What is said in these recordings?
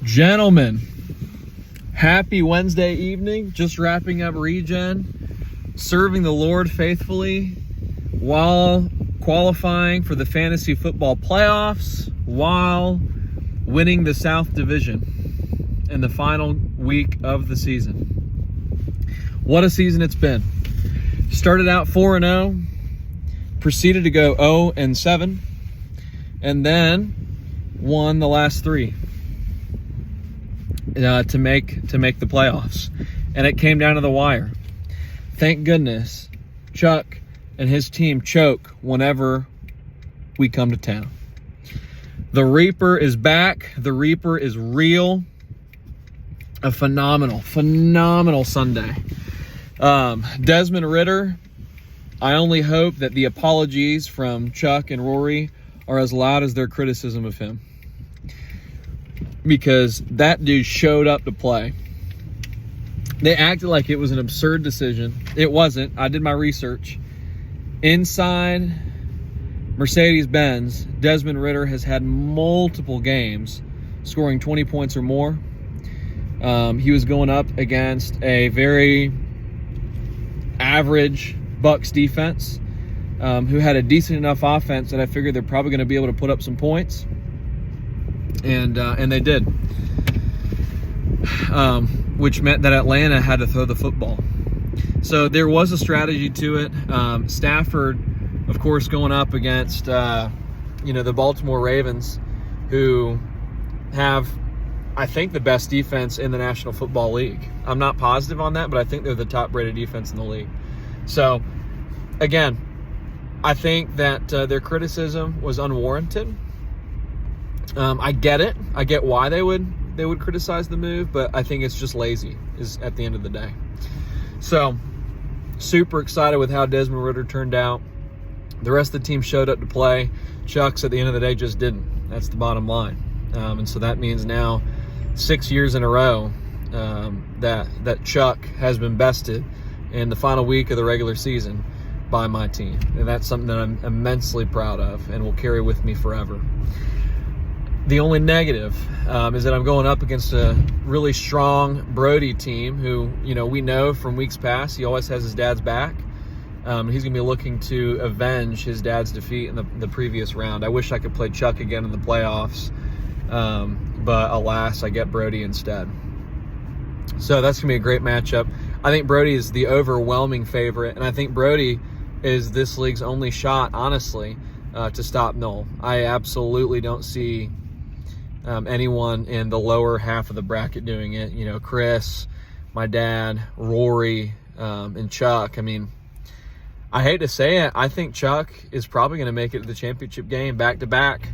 Gentlemen, happy Wednesday evening. Just wrapping up Regen, serving the Lord faithfully while qualifying for the fantasy football playoffs, while winning the South Division in the final week of the season. What a season it's been. Started out 4-0, proceeded to go 0-7, and then won the last three to make the playoffs. And it came down to the wire. Thank goodness Chuck and his team choke whenever we come to town. The Reaper is back. The Reaper is real. A phenomenal Sunday. Desmond Ridder, I only hope that the apologies from Chuck and Rory are as loud as their criticism of him, because that dude showed up to play. They acted like it was an absurd decision. It wasn't. I did my research. Inside Mercedes-Benz, Desmond Ridder has had multiple games scoring 20 points or more. He was going up against a very average Bucs defense, who had a decent enough offense that I figured they're probably going to be able to put up some points. And they did, which meant that Atlanta had to throw the football. So there was a strategy to it. Stafford, of course, going up against the Baltimore Ravens, who have, I think, the best defense in the National Football League. I'm not positive on that, but I think they're the top-rated defense in the league. So, again, I think that their criticism was unwarranted. I get it. I get why they would criticize the move, but I think it's just lazy is at the end of the day. So, super excited with how Desmond Ridder turned out. The rest of the team showed up to play. Chuck's at the end of the day just didn't. That's the bottom line. And so that means now 6 years in a row that Chuck has been bested in the final week of the regular season by my team. And that's something that I'm immensely proud of and will carry with me forever. The only negative is that I'm going up against a really strong Brody team who, we know from weeks past, he always has his dad's back. He's going to be looking to avenge his dad's defeat in the previous round. I wish I could play Chuck again in the playoffs, but alas, I get Brody instead. So that's going to be a great matchup. I think Brody is the overwhelming favorite, and I think Brody is this league's only shot, honestly, to stop Noel. I absolutely don't see anyone in the lower half of the bracket doing it. Chris, my dad, Rory, and Chuck. I mean, I hate to say it, I think Chuck is probably going to make it to the championship game back-to-back,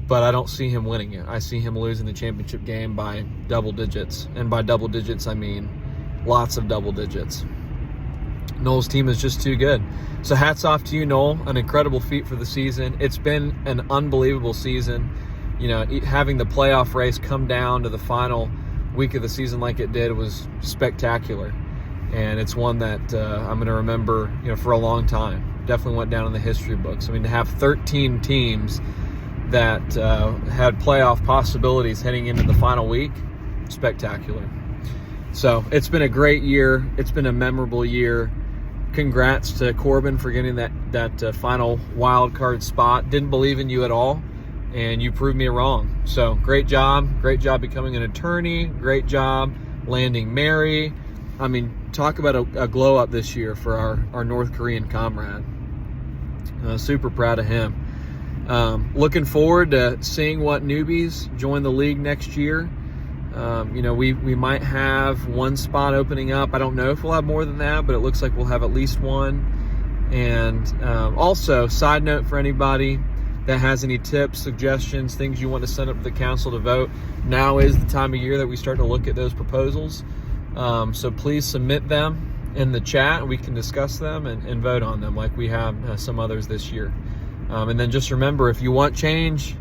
but I don't see him winning it. I see him losing the championship game by double digits. And by double digits, I mean lots of double digits. Noel's team is just too good. So hats off to you, Noel. An incredible feat for the season. It's been an unbelievable season. Having the playoff race come down to the final week of the season like it did was spectacular. And it's one that I'm going to remember, for a long time. Definitely went down in the history books. I mean, to have 13 teams that had playoff possibilities heading into the final week, spectacular. So it's been a great year. It's been a memorable year. Congrats to Corbin for getting that final wild card spot. Didn't believe in you at all, and you proved me wrong. So great job becoming an attorney. Great job landing Mary. I mean, talk about a glow up this year for our North Korean comrade. Super proud of him. Looking forward to seeing what newbies join the league next year. We might have one spot opening up. I don't know if we'll have more than that, but it looks like we'll have at least one. And also, side note for anybody that has any tips, suggestions, things you want to send up to the council to vote, now is the time of year that we start to look at those proposals. So please submit them in the chat, and we can discuss them and vote on them like we have some others this year. And then just remember, if you want change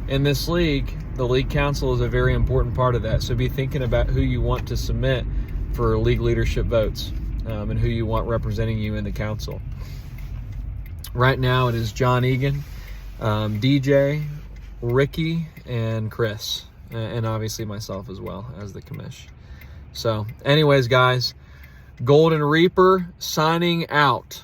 in this league, the league council is a very important part of that. So be thinking about who you want to submit for league leadership votes, and who you want representing you in the council. Right now it is John Egan, DJ, Ricky, and Chris. and obviously myself as well as the commish. So anyways, guys, Golden Reaper signing out.